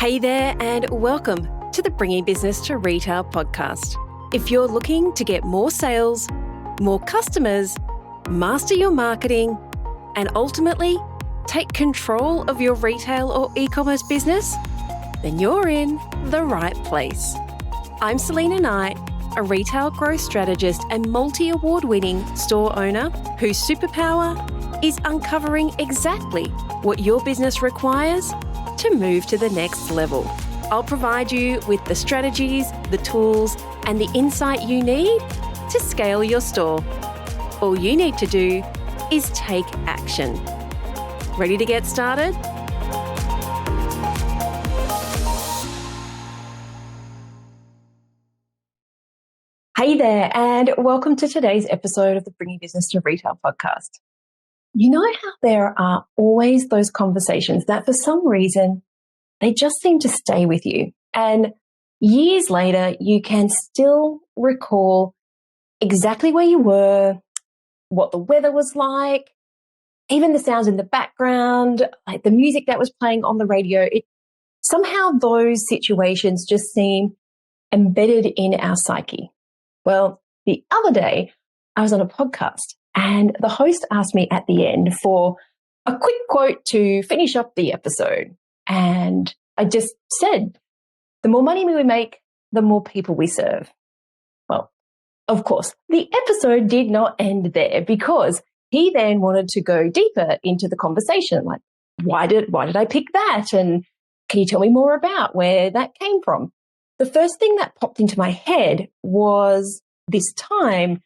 Hey there, and welcome to the Bringing Business to Retail podcast. If you're looking to get more sales, more customers, master your marketing, and ultimately take control of your retail or e-commerce business, then you're in the right place. I'm Selena Knight, a retail growth strategist and multi-award-winning store owner whose superpower is uncovering exactly what your business requires to move to the next level. I'll provide you with the strategies, the tools, and the insight you need to scale your store. All you need to do is take action. Ready to get started? Hey there, and welcome to today's episode of the Bringing Business to Retail podcast. You know how there are always those conversations that for some reason, they just seem to stay with you. And years later, you can still recall exactly where you were, what the weather was like, even the sounds in the background, like the music that was playing on the radio. Somehow those situations just seem embedded in our psyche. Well, the other day, I was on a podcast and the host asked me at the end for a quick quote to finish up the episode. And I just said, the more money we make, the more people we serve. Well, of course, the episode did not end there because he then wanted to go deeper into the conversation. Like, why did I pick that? And can you tell me more about where that came from? The first thing that popped into my head was this time,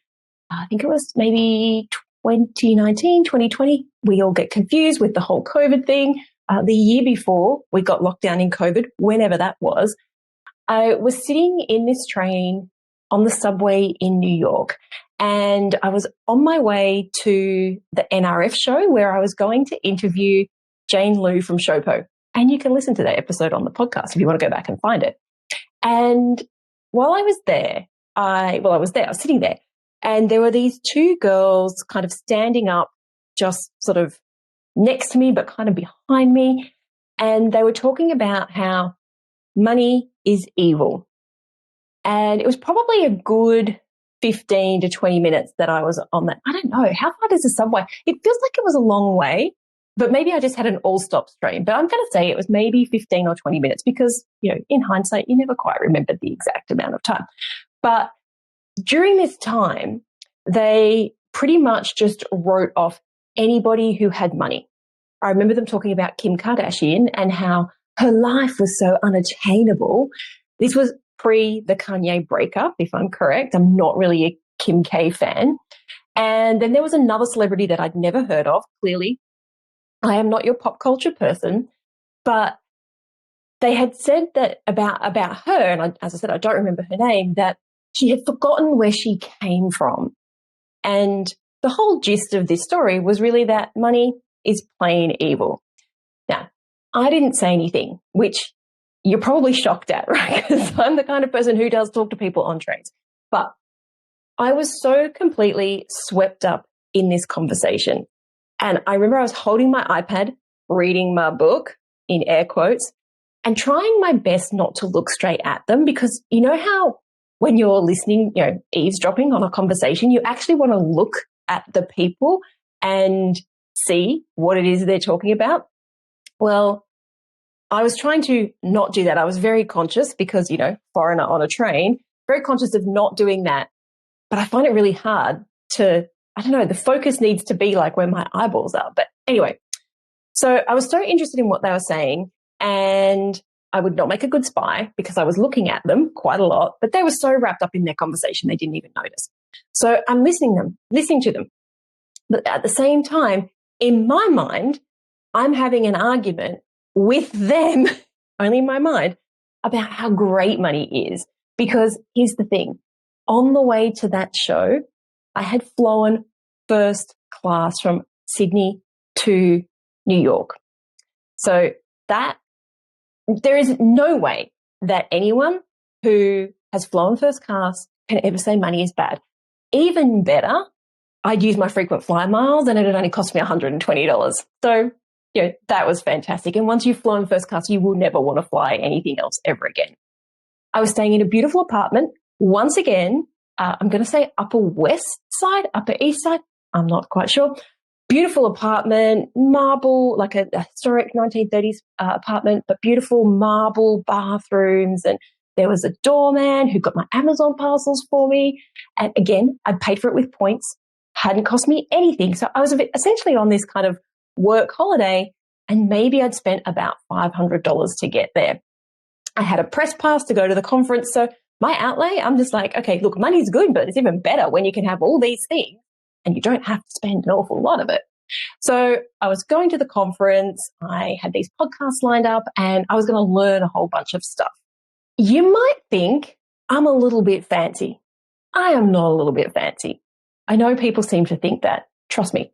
I think it was maybe 2019, 2020. We all get confused with the whole COVID thing. The year before we got locked down in COVID, whenever that was, I was sitting in this train on the subway in New York, and I was on my way to the NRF show where I was going to interview Jane Liu from Showpo. And you can listen to that episode on the podcast if you want to go back and find it. And while I was there, I was sitting there, and there were these two girls kind of standing up, just sort of next to me, but kind of behind me. And they were talking about how money is evil. And it was probably a good 15 to 20 minutes that I was on that. I don't know. How far does the subway? It feels like it was a long way, but maybe I just had an all-stop train. But I'm going to say it was maybe 15 or 20 minutes because, in hindsight, you never quite remember the exact amount of time. But during this time, they pretty much just wrote off anybody who had money. I remember them talking about Kim Kardashian and how her life was so unattainable. This was pre the Kanye breakup, if I'm correct. I'm not really a Kim K fan. And then there was another celebrity that I'd never heard of. Clearly, I am not your pop culture person, but they had said that about her, and as I said, I don't remember her name, that she had forgotten where she came from. And the whole gist of this story was really that money is plain evil. Now, I didn't say anything, which you're probably shocked at, right? Because I'm the kind of person who does talk to people on trains. But I was so completely swept up in this conversation. And I remember I was holding my iPad, reading my book, in air quotes, and trying my best not to look straight at them, because you know how when you're listening, eavesdropping on a conversation, you actually want to look at the people and see what it is they're talking about. Well, I was trying to not do that. I was very conscious because, foreigner on a train, very conscious of not doing that. But I find it really hard to, the focus needs to be like where my eyeballs are. But anyway, so I was so interested in what they were saying, and I would not make a good spy because I was looking at them quite a lot, but they were so wrapped up in their conversation, they didn't even notice. So I'm listening to them. But at the same time, in my mind, I'm having an argument with them, only in my mind, about how great money is. Because here's the thing, on the way to that show, I had flown first class from Sydney to New York. So there is no way that anyone who has flown first class can ever say money is bad. Even better, I'd use my frequent flyer miles and it would only cost me $120. So that was fantastic. And once you've flown first class, you will never want to fly anything else ever again. I was staying in a beautiful apartment. Once again, I'm going to say Upper West Side, Upper East Side. I'm not quite sure. Beautiful apartment, marble, like a historic 1930s apartment, but beautiful marble bathrooms. And there was a doorman who got my Amazon parcels for me. And again, I paid for it with points. Hadn't cost me anything. So I was essentially on this kind of work holiday, and maybe I'd spent about $500 to get there. I had a press pass to go to the conference. So my outlay, I'm just like, okay, look, money's good, but it's even better when you can have all these things and you don't have to spend an awful lot of it. So I was going to the conference. I had these podcasts lined up and I was going to learn a whole bunch of stuff. You might think I'm a little bit fancy. I am not a little bit fancy. I know people seem to think that. Trust me.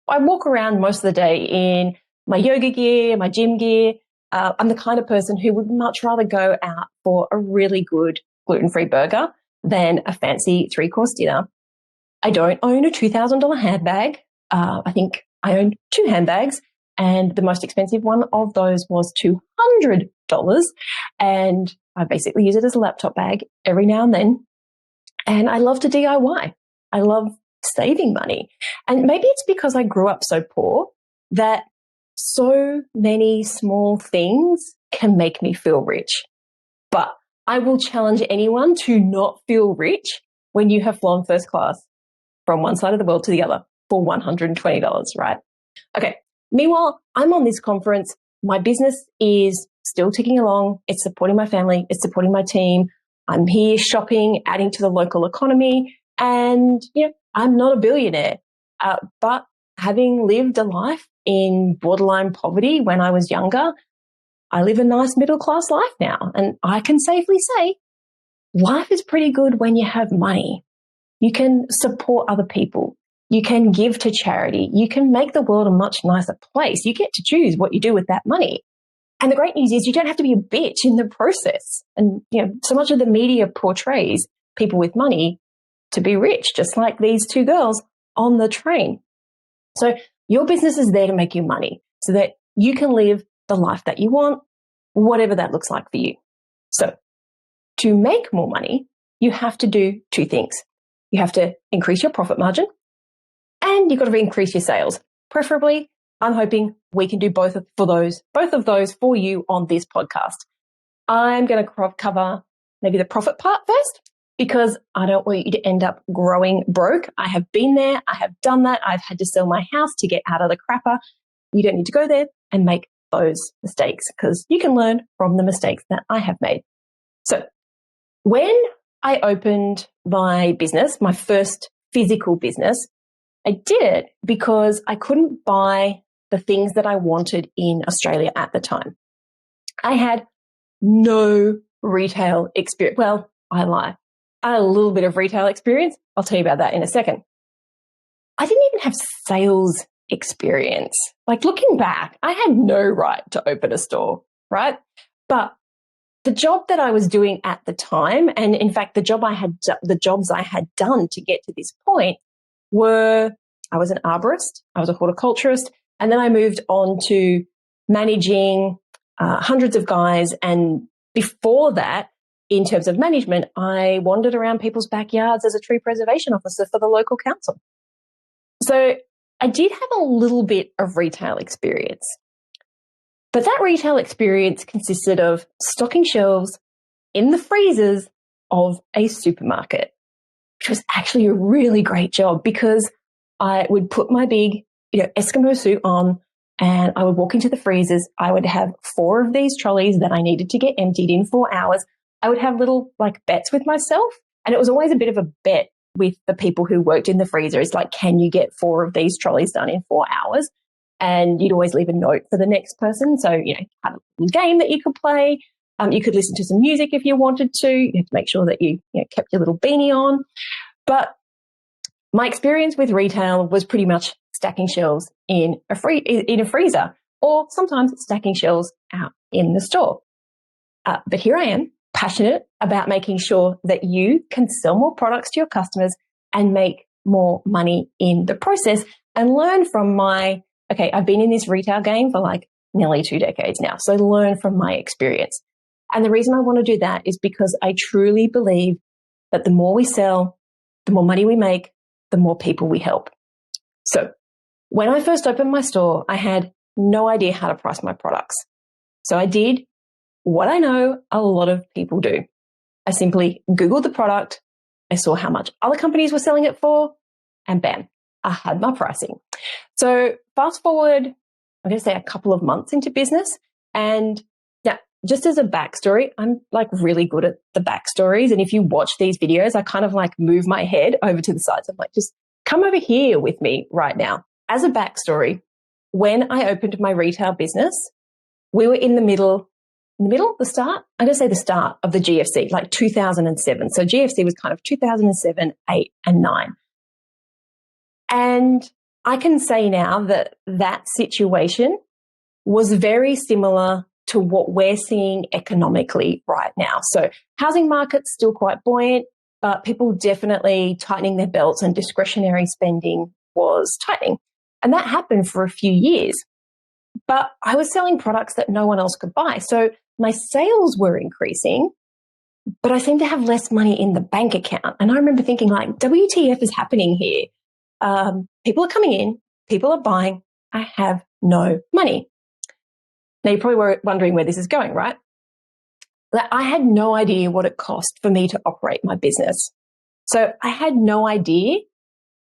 I walk around most of the day in my yoga gear, my gym gear. I'm the kind of person who would much rather go out for a really good gluten-free burger than a fancy 3-course dinner. I don't own a $2,000 handbag. I think I own 2 handbags, and the most expensive one of those was $200. And I basically use it as a laptop bag every now and then. And I love to DIY. I love saving money. And maybe it's because I grew up so poor that so many small things can make me feel rich. But I will challenge anyone to not feel rich when you have flown first class from one side of the world to the other for $120, right? Okay. Meanwhile, I'm on this conference. My business is still ticking along. It's supporting my family. It's supporting my team. I'm here shopping, adding to the local economy. And, I'm not a billionaire, but having lived a life in borderline poverty when I was younger, I live a nice middle-class life now. And I can safely say life is pretty good when you have money. You can support other people. You can give to charity. You can make the world a much nicer place. You get to choose what you do with that money. And the great news is you don't have to be a bitch in the process. And, so much of the media portrays people with money to be rich, just like these 2 girls on the train. So your business is there to make you money so that you can live the life that you want, whatever that looks like for you. So to make more money, you have to do 2 things. You have to increase your profit margin and you've got to increase your sales. Preferably, I'm hoping we can do both of those for you on this podcast. I'm going to cover maybe the profit part first, because I don't want you to end up growing broke. I have been there. I have done that. I've had to sell my house to get out of the crapper. You don't need to go there and make those mistakes, because you can learn from the mistakes that I have made. So when I opened my business, my first physical business, I did it because I couldn't buy the things that I wanted in Australia at the time. I had no retail experience. Well, I lie. I had a little bit of retail experience. I'll tell you about that in a second. I didn't even have sales experience. Like, looking back, I had no right to open a store, right? But the job that I was doing at the time, and in fact, the jobs I had done to get to this point were, I was an arborist, I was a horticulturist, and then I moved on to managing hundreds of guys. And before that, in terms of management, I wandered around people's backyards as a tree preservation officer for the local council. So I did have a little bit of retail experience. But that retail experience consisted of stocking shelves in the freezers of a supermarket, which was actually a really great job, because I would put my big, Eskimo suit on and I would walk into the freezers. I would have 4 of these trolleys that I needed to get emptied in 4 hours. I would have little bets with myself, and it was always a bit of a bet with the people who worked in the freezer. It's like, can you get 4 of these trolleys done in 4 hours? And you'd always leave a note for the next person. So, had a little game that you could play. You could listen to some music if you wanted to. You had to make sure that you kept your little beanie on. But my experience with retail was pretty much stacking shelves in a freezer, or sometimes stacking shelves out in the store. But here I am, passionate about making sure that you can sell more products to your customers and make more money in the process, and learn from my okay, I've been in this retail game for like nearly 2 decades now. So learn from my experience. And the reason I want to do that is because I truly believe that the more we sell, the more money we make, the more people we help. So when I first opened my store, I had no idea how to price my products. So I did what I know a lot of people do. I simply Googled the product. I saw how much other companies were selling it for, and bam, I had my pricing. So fast forward, I'm going to say a couple of months into business. And now, just as a backstory, I'm like really good at the backstories. And if you watch these videos, I kind of like move my head over to the sides. I'm like, just come over here with me right now. As a backstory, when I opened my retail business, we were in the start? I'm going to say the start of the GFC, like 2007. So GFC was kind of 2007, 8, and 9. And I can say now that that situation was very similar to what we're seeing economically right now. So housing market's still quite buoyant, but people definitely tightening their belts and discretionary spending was tightening. And that happened for a few years. But I was selling products that no one else could buy. So my sales were increasing, but I seemed to have less money in the bank account. And I remember thinking like, WTF is happening here? People are coming in, people are buying, I have no money. Now you're probably wondering where this is going, right? That I had no idea what it cost for me to operate my business. So I had no idea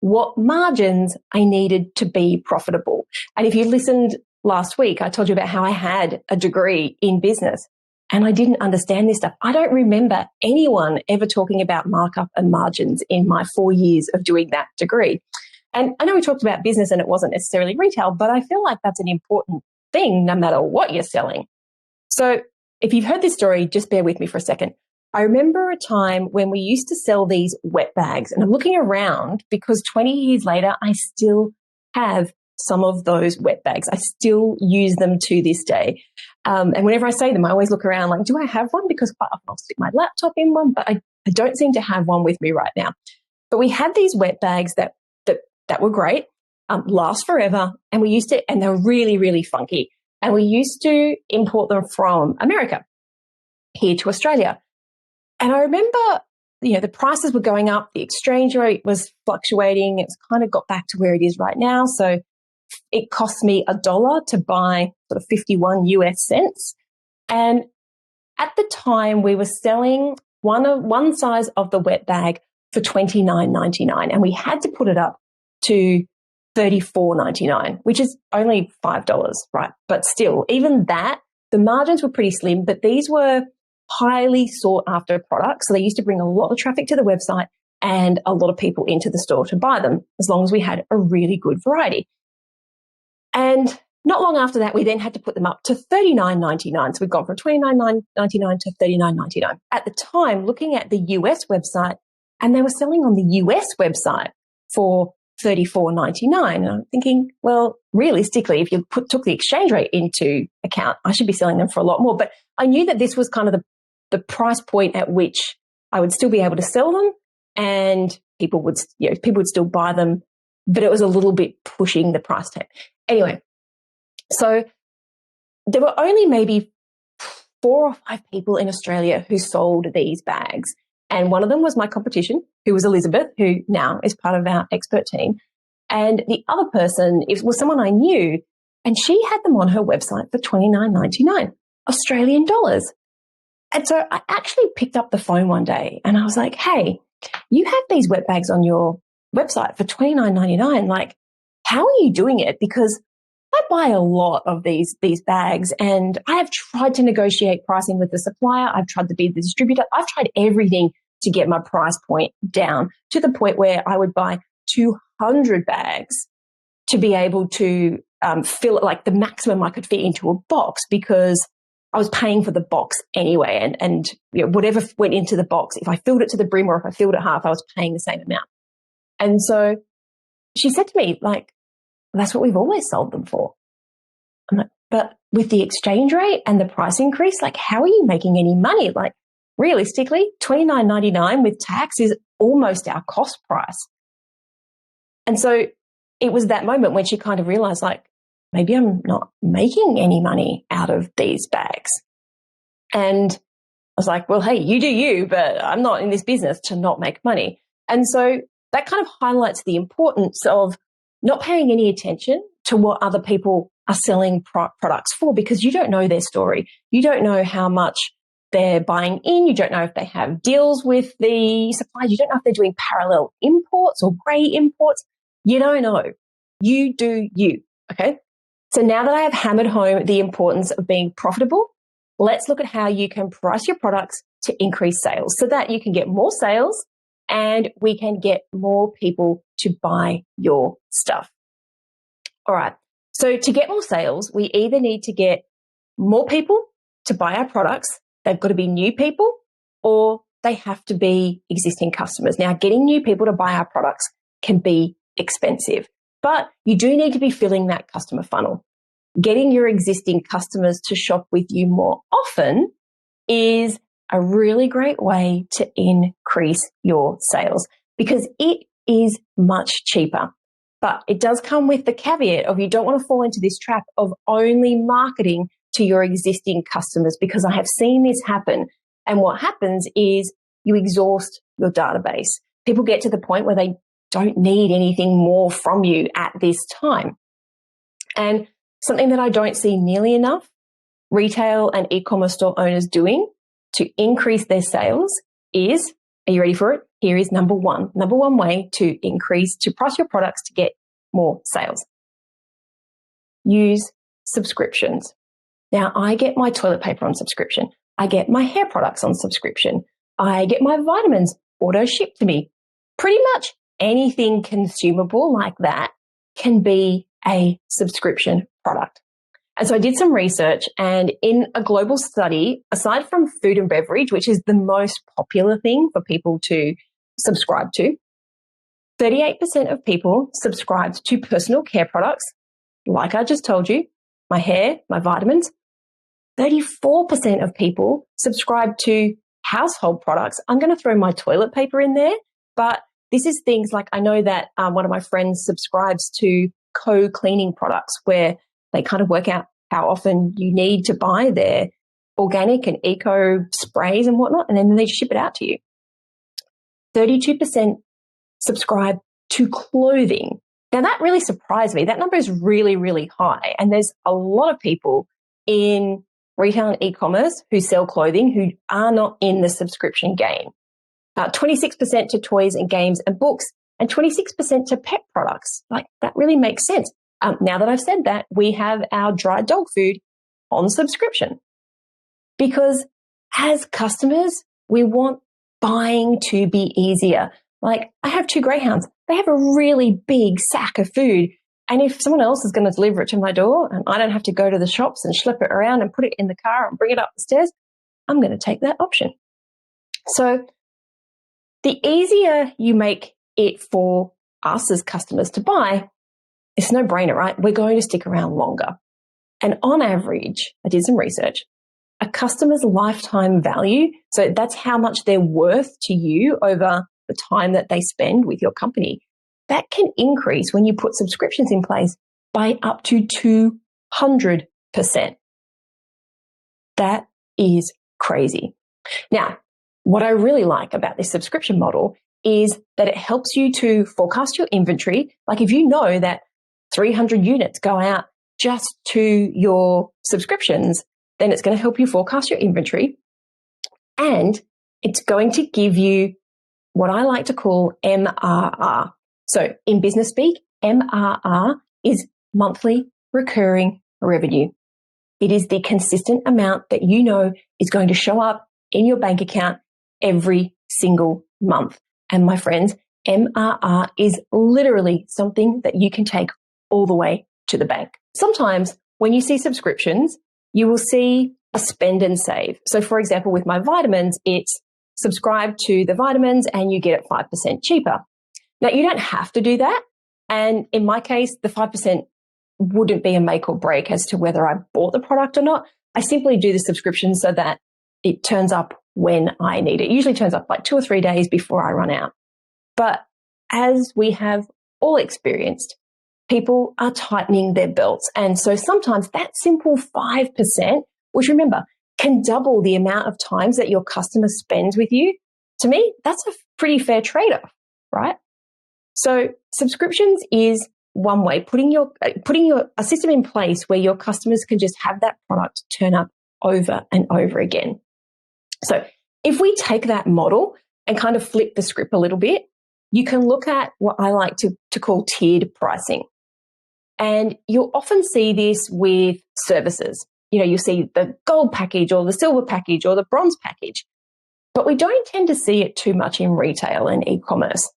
what margins I needed to be profitable. And if you listened last week, I told you about how I had a degree in business and I didn't understand this stuff. I don't remember anyone ever talking about markup and margins in my 4 years of doing that degree. And I know we talked about business and it wasn't necessarily retail, but I feel like that's an important thing no matter what you're selling. So if you've heard this story, just bear with me for a second. I remember a time when we used to sell these wet bags, and I'm looking around because 20 years later, I still have some of those wet bags. I still use them to this day. And whenever I say them, I always look around like, do I have one? Because quite often I'll stick my laptop in one, but I don't seem to have one with me right now. But we had these wet bags that were great, last forever. And we used to, and they're really, really funky. And we used to import them from America here to Australia. And I remember, the prices were going up, the exchange rate was fluctuating. It's kind of got back to where it is right now. So it cost me $1 to buy sort of 51 US cents. And at the time we were selling one size of the wet bag for $29.99. And we had to put it up to $34.99, which is only $5, right? But still, even that, the margins were pretty slim, but these were highly sought after products. So they used to bring a lot of traffic to the website and a lot of people into the store to buy them, as long as we had a really good variety. And not long after that, we then had to put them up to $39.99. So we've gone from $29.99 to $39.99. At the time, looking at the US website, and they were selling on the US website for $34.99. And I'm thinking, well, realistically, if you took the exchange rate into account, I should be selling them for a lot more. But I knew that this was kind of the price point at which I would still be able to sell them, and people would still buy them, but it was a little bit pushing the price tag. Anyway, so there were only maybe 4 or 5 people in Australia who sold these bags. And one of them was my competition, who was Elizabeth, who now is part of our expert team. And the other person was someone I knew, and she had them on her website for $29.99 Australian dollars. And so I actually picked up the phone one day and I was like, hey, you have these wet bags on your website for $29.99. Like, how are you doing it? Because I buy a lot of these bags, and I have tried to negotiate pricing with the supplier. I've tried to be the distributor. I've tried everything to get my price point down to the point where I would buy 200 bags to be able to fill it, like the maximum I could fit into a box, because I was paying for the box anyway. And whatever went into the box, if I filled it to the brim or if I filled it half, I was paying the same amount. And so she said to me, like, that's what we've always sold them for. I'm like, but with the exchange rate and the price increase, like, how are you making any money? Like, realistically, $29.99 with tax is almost our cost price. And so it was that moment when she kind of realized, like, maybe I'm not making any money out of these bags. And I was like, well, hey, you do you, but I'm not in this business to not make money. And so that kind of highlights the importance of not paying any attention to what other people are selling products for, because you don't know their story. You don't know how much they're buying in. You don't know if they have deals with the suppliers. You don't know if they're doing parallel imports or grey imports. You don't know. You do you. Okay. So now that I have hammered home the importance of being profitable, let's look at how you can price your products to increase sales so that you can get more sales and we can get more people to buy your stuff. All right. So to get more sales, we either need to get more people to buy our products. They've got to be new people, or they have to be existing customers. Now, getting new people to buy our products can be expensive, but you do need to be filling that customer funnel. Getting your existing customers to shop with you more often is a really great way to increase your sales because it is much cheaper. But it does come with the caveat of you don't want to fall into this trap of only marketing to your existing customers, because I have seen this happen. And what happens is you exhaust your database. People get to the point where they don't need anything more from you at this time. And something that I don't see nearly enough retail and e-commerce store owners doing to increase their sales is, are you ready for it? Here is number one way to price your products to get more sales. Use subscriptions. Now, I get my toilet paper on subscription. I get my hair products on subscription. I get my vitamins auto shipped to me. Pretty much anything consumable like that can be a subscription product. And so I did some research, and in a global study, aside from food and beverage, which is the most popular thing for people to subscribe to, 38% of people subscribed to personal care products, like I just told you, my hair, my vitamins. 34% of people subscribe to household products. I'm going to throw my toilet paper in there, but this is things like, I know that one of my friends subscribes to co-cleaning products where they kind of work out how often you need to buy their organic and eco sprays and whatnot, and then they ship it out to you. 32% subscribe to clothing. Now that really surprised me. That number is really, really high. And there's a lot of people in retail and e-commerce who sell clothing who are not in the subscription game. 26% to toys and games and books, and 26% to pet products. Like, that really makes sense. Now that I've said that, we have our dry dog food on subscription because as customers, we want buying to be easier. Like, I have 2 greyhounds. They have a really big sack of food. And if someone else is going to deliver it to my door and I don't have to go to the shops and schlep it around and put it in the car and bring it up the stairs, I'm going to take that option. So the easier you make it for us as customers to buy, it's no brainer, right? We're going to stick around longer. And on average, I did some research, a customer's lifetime value, so that's how much they're worth to you over the time that they spend with your company, that can increase when you put subscriptions in place by up to 200%. That is crazy. Now, what I really like about this subscription model is that it helps you to forecast your inventory. Like, if you know that 300 units go out just to your subscriptions, then it's going to help you forecast your inventory. And it's going to give you what I like to call MRR. So in business speak, MRR is monthly recurring revenue. It is the consistent amount that you know is going to show up in your bank account every single month. And my friends, MRR is literally something that you can take all the way to the bank. Sometimes when you see subscriptions, you will see a spend and save. So for example, with my vitamins, it's subscribe to the vitamins and you get it 5% cheaper. Now, you don't have to do that. And in my case, the 5% wouldn't be a make or break as to whether I bought the product or not. I simply do the subscription so that it turns up when I need it. It usually turns up like 2 or 3 days before I run out. But as we have all experienced, people are tightening their belts. And so sometimes that simple 5%, which remember, can double the amount of times that your customer spends with you. To me, that's a pretty fair trade-off, right? So subscriptions is one way, putting a system in place where your customers can just have that product turn up over and over again. So if we take that model and kind of flip the script a little bit, you can look at what I like to call tiered pricing. And you'll often see this with services. You'll see the gold package or the silver package or the bronze package, but we don't tend to see it too much in retail and e-commerce.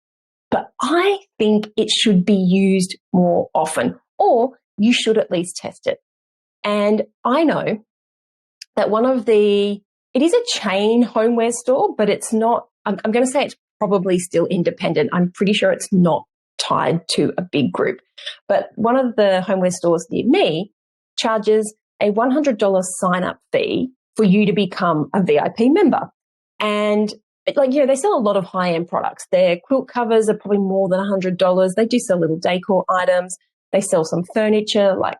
But I think it should be used more often, or you should at least test it. And I know that it is a chain homeware store, but it's not, I'm going to say it's probably still independent. I'm pretty sure it's not tied to a big group. But one of the homeware stores near me charges a $100 sign-up fee for you to become a VIP member. And they sell a lot of high-end products. Their quilt covers are probably more than $100. They do sell little decor items. They sell some furniture like,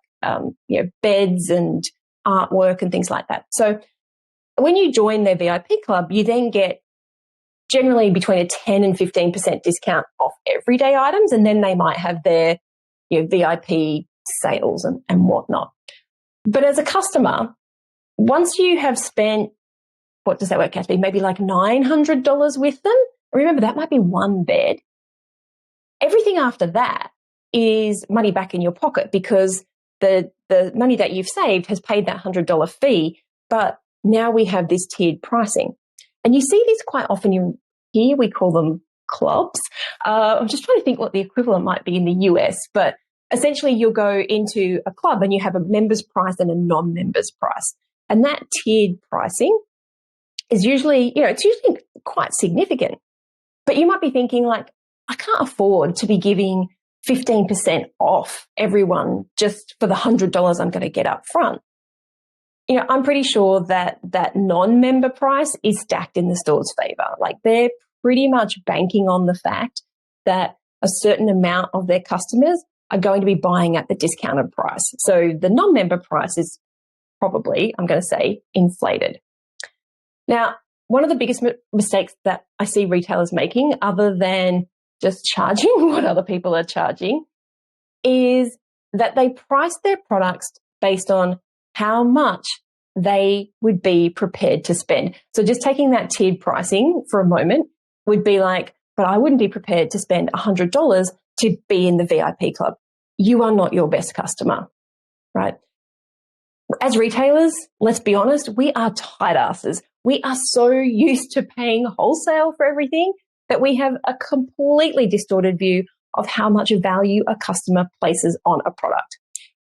beds and artwork and things like that. So when you join their VIP club, you then get generally between a 10 and 15% discount off everyday items. And then they might have their VIP sales and whatnot. But as a customer, once you have spent, what does that work out to be? Maybe like $900 with them. Remember, that might be one bed. Everything after that is money back in your pocket because the money that you've saved has paid that $100 fee. But now we have this tiered pricing. And you see this quite often in here. We call them clubs. I'm just trying to think what the equivalent might be in the US. But essentially, you'll go into a club and you have a member's price and a non-member's price. And that tiered pricing is usually, it's usually quite significant. But you might be thinking like, I can't afford to be giving 15% off everyone just for the $100 I'm going to get up front. I'm pretty sure that non-member price is stacked in the store's favor. Like they're pretty much banking on the fact that a certain amount of their customers are going to be buying at the discounted price. So the non-member price is probably, I'm going to say, inflated. Now, one of the biggest mistakes that I see retailers making, other than just charging what other people are charging, is that they price their products based on how much they would be prepared to spend. So just taking that tiered pricing for a moment would be like, but I wouldn't be prepared to spend $100 to be in the VIP club. You are not your best customer, right? As retailers, let's be honest, we are tight asses. We are so used to paying wholesale for everything that we have a completely distorted view of how much value a customer places on a product.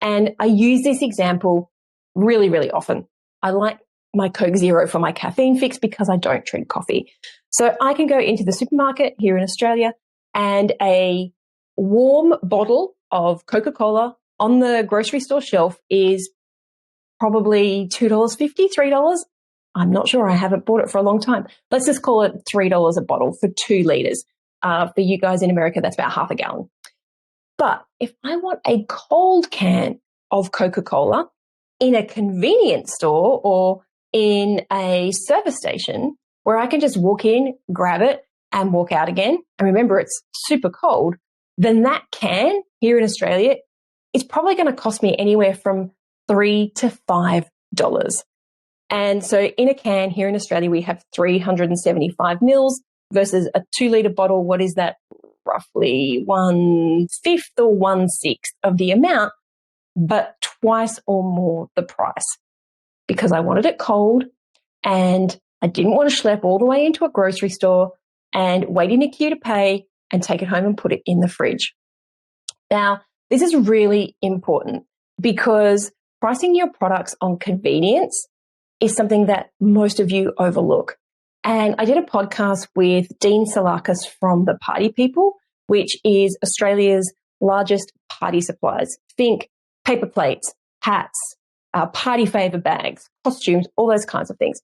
And I use this example really, really often. I like my Coke Zero for my caffeine fix because I don't drink coffee. So I can go into the supermarket here in Australia and a warm bottle of Coca-Cola on the grocery store shelf is probably $2.50, $3. I'm not sure. I haven't bought it for a long time. Let's just call it $3 a bottle for 2 liters. For you guys in America, that's about half a gallon. But if I want a cold can of Coca-Cola in a convenience store or in a service station where I can just walk in, grab it, and walk out again, and remember it's super cold, then that can here in Australia is probably going to cost me anywhere from $3 to $5. And so in a can here in Australia, we have 375 mils versus a 2-litre bottle. What is that? Roughly 1/5 or 1/6 of the amount, but twice or more the price because I wanted it cold and I didn't want to schlep all the way into a grocery store and wait in a queue to pay and take it home and put it in the fridge. Now, this is really important because pricing your products on convenience is something that most of you overlook. And I did a podcast with Dean Salakis from The Party People, which is Australia's largest party suppliers. Think paper plates, hats, party favor bags, costumes, all those kinds of things.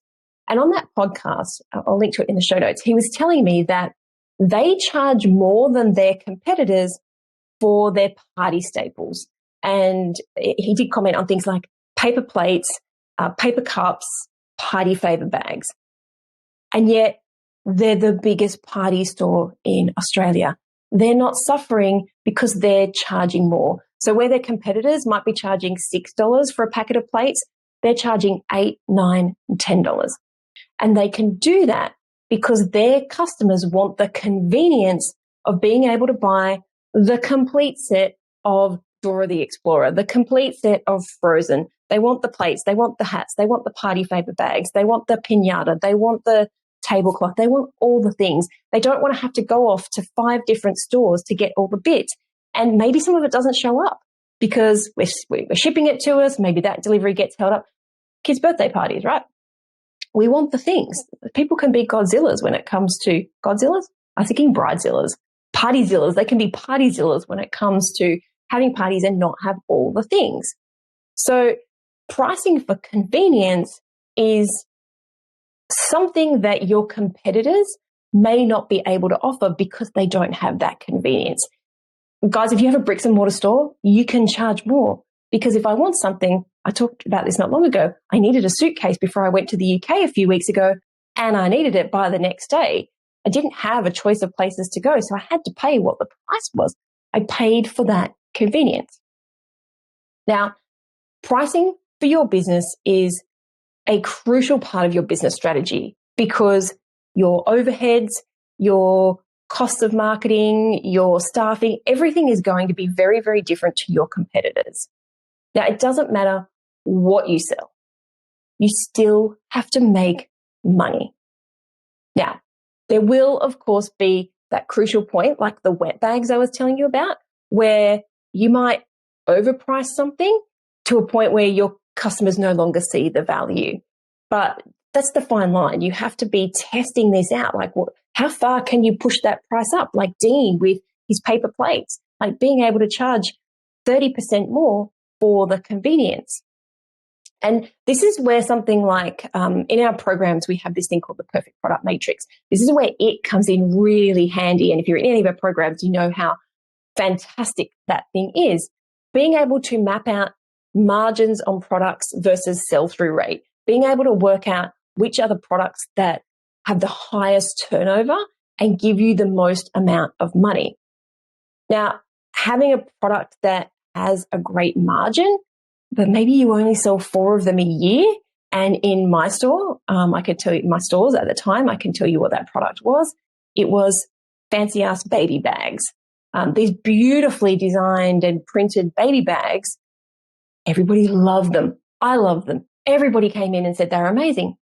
And on that podcast, I'll link to it in the show notes, he was telling me that they charge more than their competitors for their party staples. And he did comment on things like paper plates, paper cups, party favor bags. And yet they're the biggest party store in Australia. They're not suffering because they're charging more. So where their competitors might be charging $6 for a packet of plates, they're charging $8, $9, and $10. And they can do that because their customers want the convenience of being able to buy the complete set of Dora the Explorer, the complete set of Frozen. They want the plates, they want the hats, they want the party favor bags, they want the piñata, they want the tablecloth, they want all the things. They don't want to have to go off to 5 different stores to get all the bits. And maybe some of it doesn't show up because we're shipping it to us. Maybe that delivery gets held up. Kids' birthday parties, right? We want the things. People can be Godzillas when it comes to Godzillas. I'm thinking Bridezillas, Partyzillas. They can be Partyzillas when it comes to having parties and not have all the things. So pricing for convenience is something that your competitors may not be able to offer because they don't have that convenience. Guys, if you have a bricks and mortar store, you can charge more because if I want something, I talked about this not long ago, I needed a suitcase before I went to the UK a few weeks ago and I needed it by the next day. I didn't have a choice of places to go, so I had to pay what the price was. I paid for that convenience. Now, pricing for your business is a crucial part of your business strategy because your overheads, your costs of marketing, your staffing, everything is going to be very, very different to your competitors. Now, it doesn't matter what you sell. You still have to make money. Now, there will, of course, be that crucial point, like the wet bags I was telling you about, where you might overprice something to a point where your customers no longer see the value. But that's the fine line. You have to be testing this out. Like, how far can you push that price up? Like Dean with his paper plates, like being able to charge 30% more for the convenience. And this is where something like in our programs, we have this thing called the perfect product matrix. This is where it comes in really handy. And if you're in any of our programs, you know how fantastic that thing is. Being able to map out margins on products versus sell-through rate, being able to work out which are the products that have the highest turnover and give you the most amount of money. Now, having a product that has a great margin, but maybe you only sell 4 of them a year. And in my store, I could tell you my stores at the time, I can tell you what that product was. It was fancy ass baby bags. These beautifully designed and printed baby bags. Everybody loved them. I loved them. Everybody came in and said they're amazing.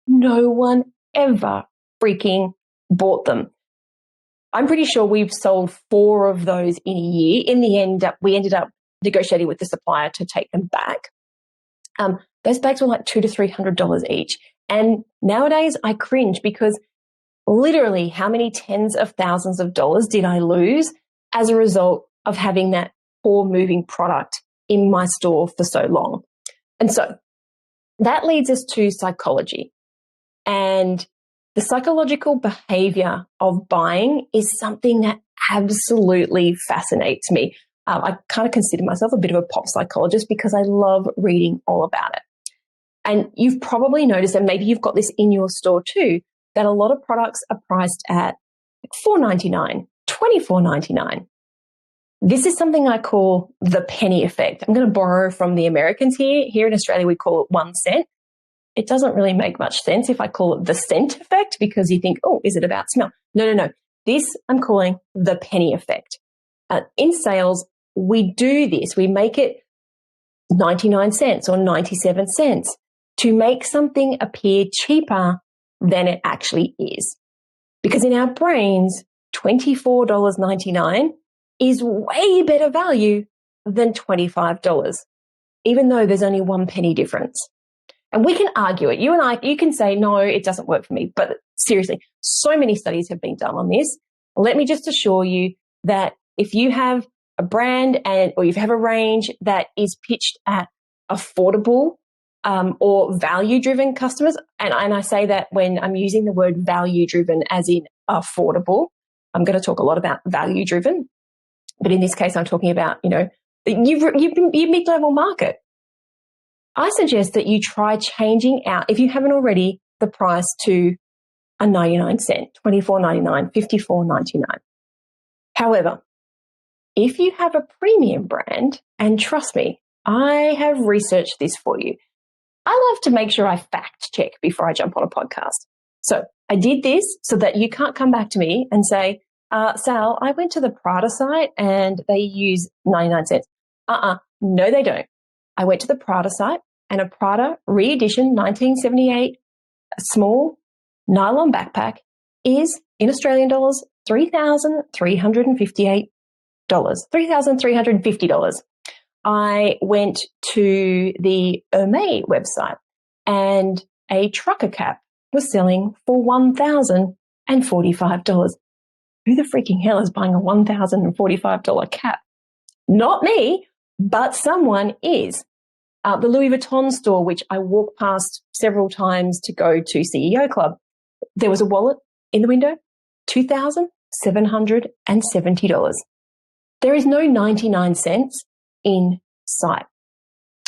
No one ever freaking bought them. I'm pretty sure we've sold 4 of those in a year. In the end, we ended up negotiating with the supplier to take them back. Those bags were like $200 to $300 each. And nowadays I cringe because literally how many tens of thousands of dollars did I lose as a result of having that poor moving product in my store for so long? And so that leads us to psychology. And the psychological behavior of buying is something that absolutely fascinates me. I kind of consider myself a bit of a pop psychologist because I love reading all about it. And you've probably noticed, and maybe you've got this in your store too, that a lot of products are priced at $4.99, $24.99. This is something I call the penny effect. I'm going to borrow from the Americans here. Here in Australia, we call it 1 cent. It doesn't really make much sense if I call it the scent effect because you think, oh, is it about smell? No. This I'm calling the penny effect. In sales, we do this. We make it 99 cents or 97 cents to make something appear cheaper than it actually is. Because in our brains, $24.99 is way better value than $25, even though there's only 1 penny difference. And we can argue it. You and I, you can say, no, it doesn't work for me. But seriously, so many studies have been done on this. Let me just assure you that if you have a brand or you have a range that is pitched at affordable or value-driven customers, and I say that when I'm using the word value-driven as in affordable, I'm going to talk a lot about value-driven. But in this case, I'm talking about, your mid-level market. I suggest that you try changing out, if you haven't already, the price to a 99 cent, $24.99, $54.99. However, if you have a premium brand, and trust me, I have researched this for you. I love to make sure I fact check before I jump on a podcast. So I did this so that you can't come back to me and say, Sal, I went to the Prada site and they use 99 cents. No, they don't. I went to the Prada site and a Prada re-edition 1978 small nylon backpack is, in Australian dollars, $3,358. $3,350. I went to the Hermès website and a trucker cap was selling for $1,045. Who the freaking hell is buying a $1,045 cap? Not me, but someone is. The Louis Vuitton store, which I walked past several times to go to CEO Club, there was a wallet in the window, $2,770. There is no 99 cents in sight.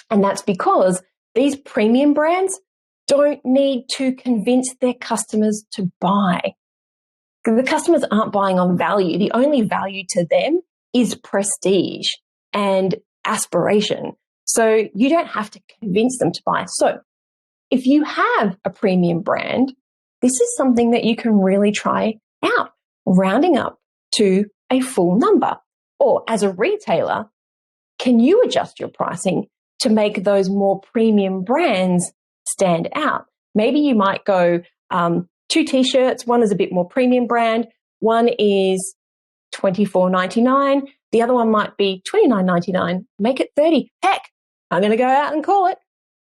And that's because these premium brands don't need to convince their customers to buy. The customers aren't buying on value. The only value to them is prestige and aspiration. So you don't have to convince them to buy. So if you have a premium brand, this is something that you can really try out, rounding up to a full number. Or as a retailer, can you adjust your pricing to make those more premium brands stand out? Maybe you might go 2 t-shirts. One is a bit more premium brand. One is $24.99. The other one might be $29.99. Make it $30. Heck, I'm going to go out and call it.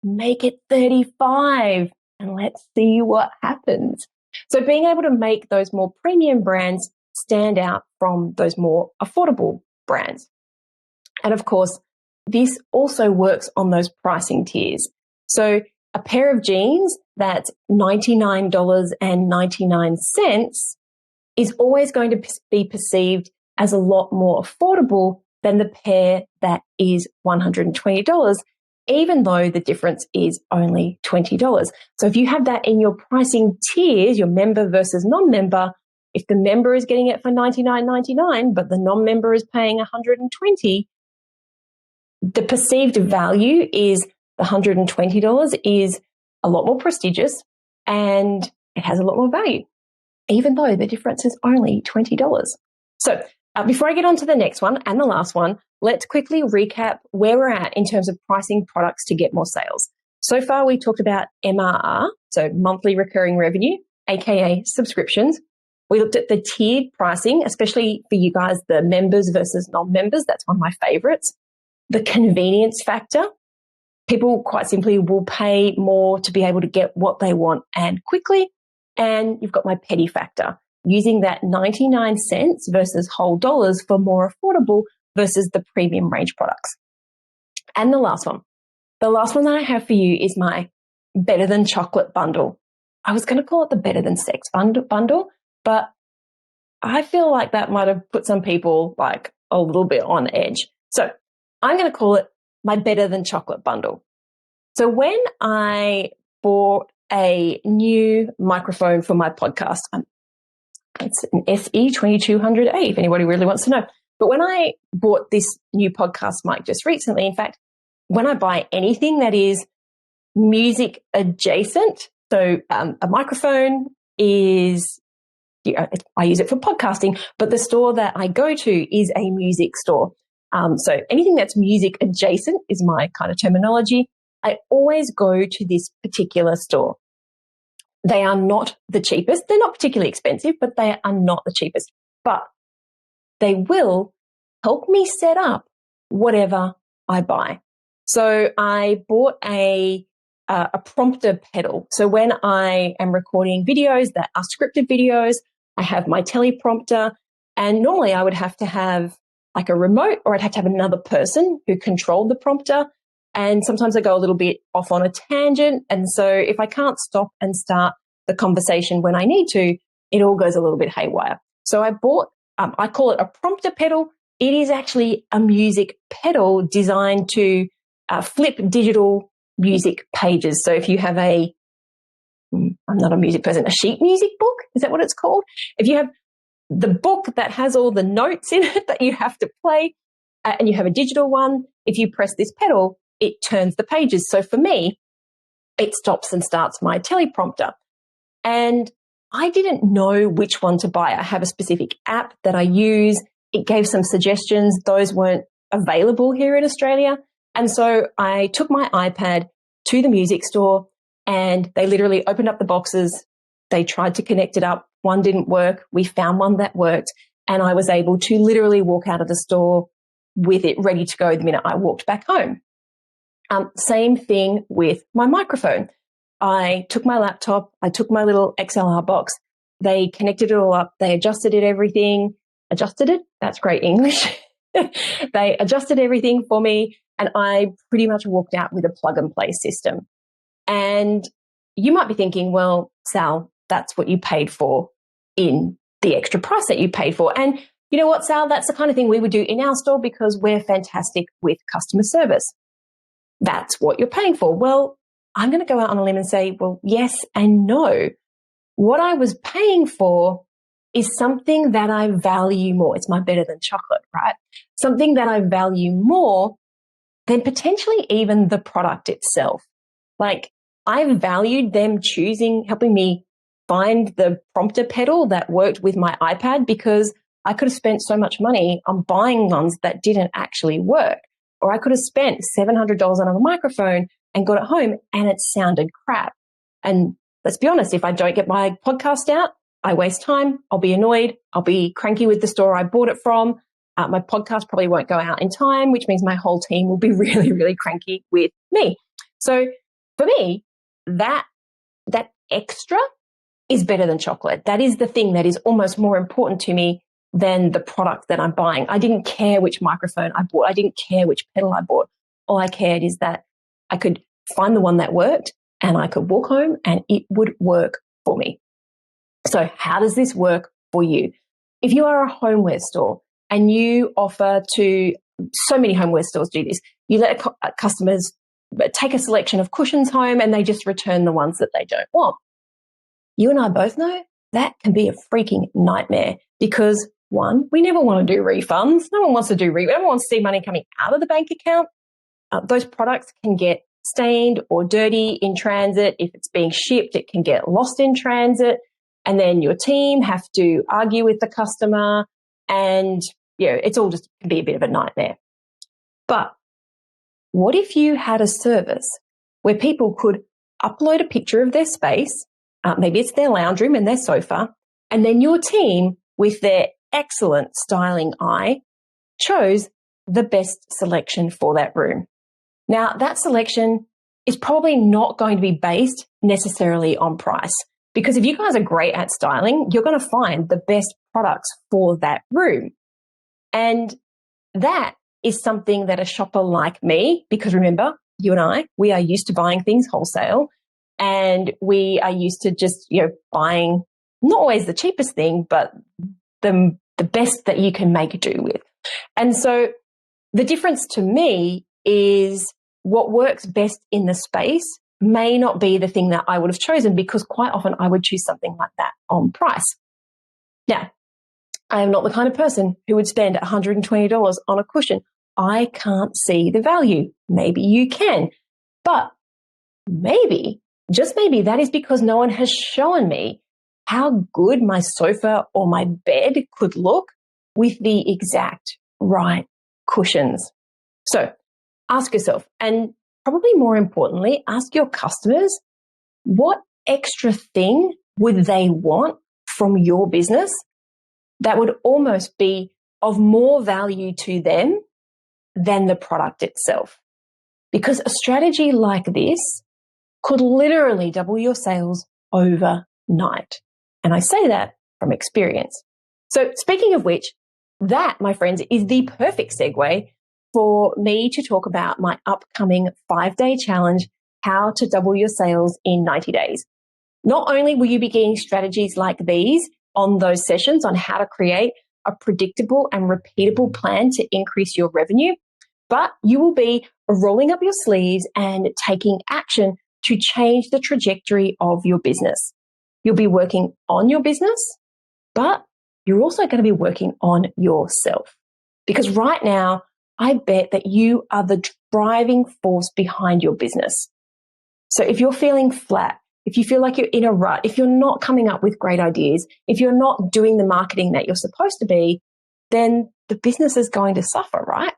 Make it $35 and let's see what happens. So being able to make those more premium brands stand out from those more affordable brands. And of course, this also works on those pricing tiers. So a pair of jeans that's $99.99 is always going to be perceived as a lot more affordable than the pair that is $120, even though the difference is only $20. So if you have that in your pricing tiers, your member versus non-member, if the member is getting it for $99.99, but the non-member is paying $120, the perceived value is the $120 is a lot more prestigious and it has a lot more value, even though the difference is only $20. So before I get on to the next one and the last one, let's quickly recap where we're at in terms of pricing products to get more sales. So far, we talked about MRR, so monthly recurring revenue, aka subscriptions. We looked at the tiered pricing, especially for you guys, the members versus non-members. That's one of my favorites. The convenience factor. People quite simply will pay more to be able to get what they want and quickly. And you've got my petty factor, using that 99 cents versus whole dollars for more affordable versus the premium range products. And the last one that I have for you is my better than chocolate bundle. I was going to call it the better than sex bundle, but I feel like that might have put some people like a little bit on edge. So I'm going to call it my better than chocolate bundle. So when I bought a new microphone for my podcast, it's an SE2200A if anybody really wants to know. But when I bought this new podcast mic just recently, in fact, when I buy anything that is music adjacent, so a microphone is, I use it for podcasting, but the store that I go to is a music store. So anything that's music adjacent is my kind of terminology. I always go to this particular store. They are not the cheapest. They're not particularly expensive, but they are not the cheapest. But they will help me set up whatever I buy. So I bought a prompter pedal. So when I am recording videos that are scripted videos, I have my teleprompter, and normally I would have to have like a remote, or I'd have to have another person who controlled the prompter. And sometimes I go a little bit off on a tangent. And so if I can't stop and start the conversation when I need to, it all goes a little bit haywire. So I bought, I call it a prompter pedal, it is actually a music pedal designed to flip digital music pages. So if you have I'm not a music person, a sheet music book, is that what it's called? If you have the book that has all the notes in it that you have to play, and you have a digital one, if you press this pedal, it turns the pages. So for me, it stops and starts my teleprompter. And I didn't know which one to buy. I have a specific app that I use. It gave some suggestions. Those weren't available here in Australia. And so I took my iPad to the music store, and they literally opened up the boxes. They tried to connect it up. One didn't work. We found one that worked. And I was able to literally walk out of the store with it ready to go the minute I walked back home. Same thing with my microphone. I took my laptop, I took my little XLR box, they connected it all up, they adjusted everything. Adjusted it? That's great English. They adjusted everything for me, and I pretty much walked out with a plug and play system. And you might be thinking, well, Sal, that's what you paid for in the extra price that you paid for. And you know what, Sal, that's the kind of thing we would do in our store because we're fantastic with customer service. That's what you're paying for. Well, I'm going to go out on a limb and say, well, yes and no. What I was paying for is something that I value more. It's my better than chocolate, right? Something that I value more than potentially even the product itself. Like, I valued them helping me find the prompter pedal that worked with my iPad, because I could have spent so much money on buying ones that didn't actually work. Or I could have spent $700 on a microphone and got it home and it sounded crap. And let's be honest, if I don't get my podcast out, I waste time. I'll be annoyed. I'll be cranky with the store I bought it from. My podcast probably won't go out in time, which means my whole team will be really, really cranky with me. So for me, that extra is better than chocolate. That is the thing that is almost more important to me than the product that I'm buying. I didn't care which microphone I bought. I didn't care which pedal I bought. All I cared is that I could find the one that worked and I could walk home and it would work for me. So how does this work for you? If you are a homeware store and you offer to, so many homeware stores do this, you let customers take a selection of cushions home and they just return the ones that they don't want. You and I both know that can be a freaking nightmare because, one, we never want to do refunds. No one wants to do refunds. No one wants to see money coming out of the bank account. Those products can get stained or dirty in transit. If it's being shipped, it can get lost in transit. And then your team have to argue with the customer. And, it's all just can be a bit of a nightmare. But what if you had a service where people could upload a picture of their space, maybe it's their lounge room and their sofa, and then your team, with their excellent styling eye, chose the best selection for that room. Now, that selection is probably not going to be based necessarily on price, because if you guys are great at styling, you're going to find the best products for that room. And that is something that a shopper like me, because remember, you and I, we are used to buying things wholesale, and we are used to just, buying not always the cheapest thing, but the best that you can make do with. And so the difference to me is what works best in the space may not be the thing that I would have chosen, because quite often I would choose something like that on price. Now, I am not the kind of person who would spend $120 on a cushion. I can't see the value. Maybe you can, but maybe, just maybe, that is because no one has shown me how good my sofa or my bed could look with the exact right cushions. So ask yourself, and probably more importantly, ask your customers, what extra thing would they want from your business that would almost be of more value to them than the product itself? Because a strategy like this could literally double your sales overnight. And I say that from experience. So speaking of which, that, my friends, is the perfect segue for me to talk about my upcoming 5-day challenge, How to Double Your Sales in 90 Days. Not only will you be getting strategies like these on those sessions on how to create a predictable and repeatable plan to increase your revenue, but you will be rolling up your sleeves and taking action to change the trajectory of your business. You'll be working on your business, but you're also going to be working on yourself. Because right now, I bet that you are the driving force behind your business. So if you're feeling flat, if you feel like you're in a rut, if you're not coming up with great ideas, if you're not doing the marketing that you're supposed to be, then the business is going to suffer, right?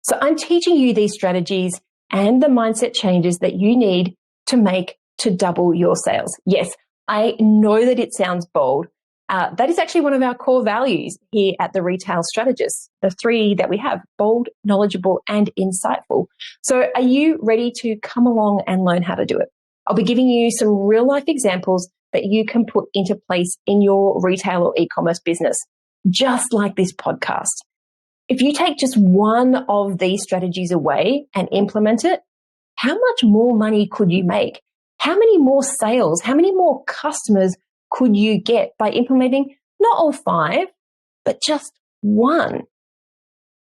So I'm teaching you these strategies and the mindset changes that you need to double your sales. Yes, I know that it sounds bold. That is actually one of our core values here at the Retail Strategist, the 3 that we have: bold, knowledgeable, and insightful. So are you ready to come along and learn how to do it? I'll be giving you some real life examples that you can put into place in your retail or e-commerce business, just like this podcast. If you take just one of these strategies away and implement it, how much more money could you make? How many more sales? How many more customers could you get by implementing not all 5, but just one?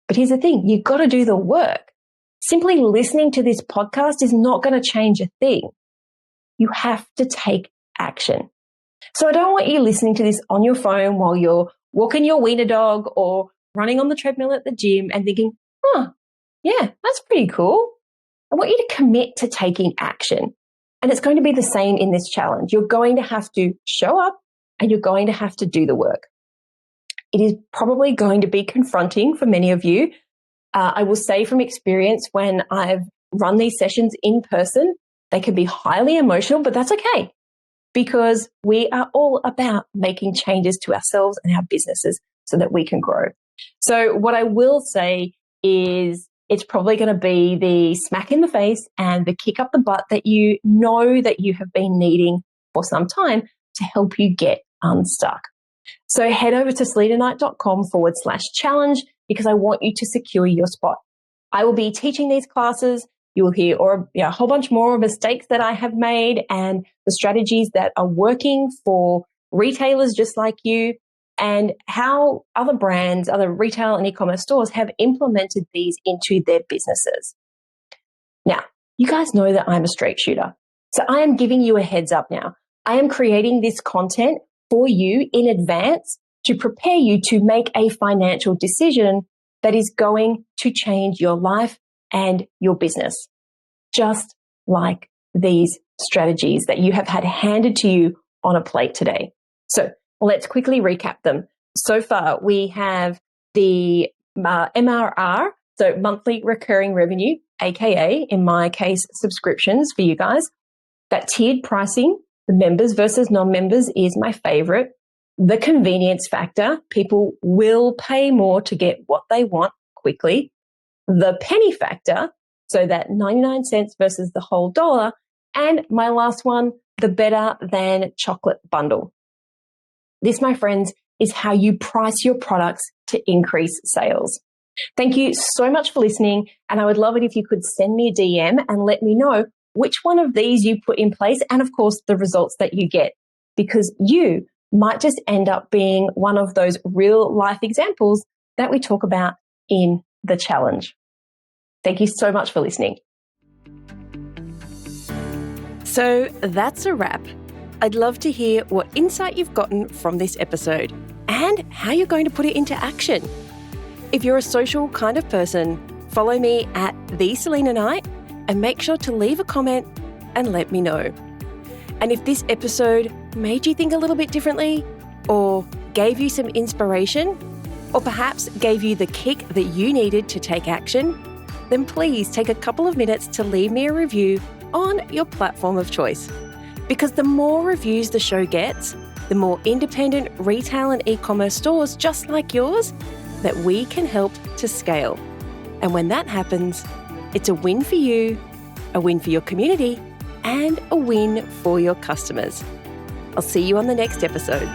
But here's the thing, you've got to do the work. Simply listening to this podcast is not going to change a thing. You have to take action. So I don't want you listening to this on your phone while you're walking your wiener dog or running on the treadmill at the gym and thinking, yeah, that's pretty cool. I want you to commit to taking action. And it's going to be the same in this challenge. You're going to have to show up and you're going to have to do the work. It is probably going to be confronting for many of you. I will say from experience, when I've run these sessions in person, they can be highly emotional, but that's okay, because we are all about making changes to ourselves and our businesses so that we can grow. So what I will say is it's probably going to be the smack in the face and the kick up the butt that you know that you have been needing for some time to help you get unstuck. So head over to selenaknight.com/challenge because I want you to secure your spot. I will be teaching these classes. You will hear a whole bunch more mistakes that I have made and the strategies that are working for retailers just like you, and how other brands, other retail and e-commerce stores have implemented these into their businesses. Now, you guys know that I'm a straight shooter. So I am giving you a heads up now. I am creating this content for you in advance to prepare you to make a financial decision that is going to change your life and your business, just like these strategies that you have had handed to you on a plate today. So let's quickly recap them. So far, we have the MRR, so monthly recurring revenue, aka, in my case, subscriptions for you guys. That tiered pricing, the members versus non-members, is my favorite. The convenience factor, people will pay more to get what they want quickly. The penny factor, so that 99 cents versus the whole dollar. And my last one, the better than chocolate bundle. This, my friends, is how you price your products to increase sales. Thank you so much for listening. And I would love it if you could send me a DM and let me know which one of these you put in place and, of course, the results that you get, because you might just end up being one of those real life examples that we talk about in the challenge. Thank you so much for listening. So that's a wrap. I'd love to hear what insight you've gotten from this episode and how you're going to put it into action. If you're a social kind of person, follow me at @TheSelenaKnight and make sure to leave a comment and let me know. And if this episode made you think a little bit differently, or gave you some inspiration, or perhaps gave you the kick that you needed to take action, then please take a couple of minutes to leave me a review on your platform of choice. Because the more reviews the show gets, the more independent retail and e-commerce stores just like yours that we can help to scale. And when that happens, it's a win for you, a win for your community, and a win for your customers. I'll see you on the next episode.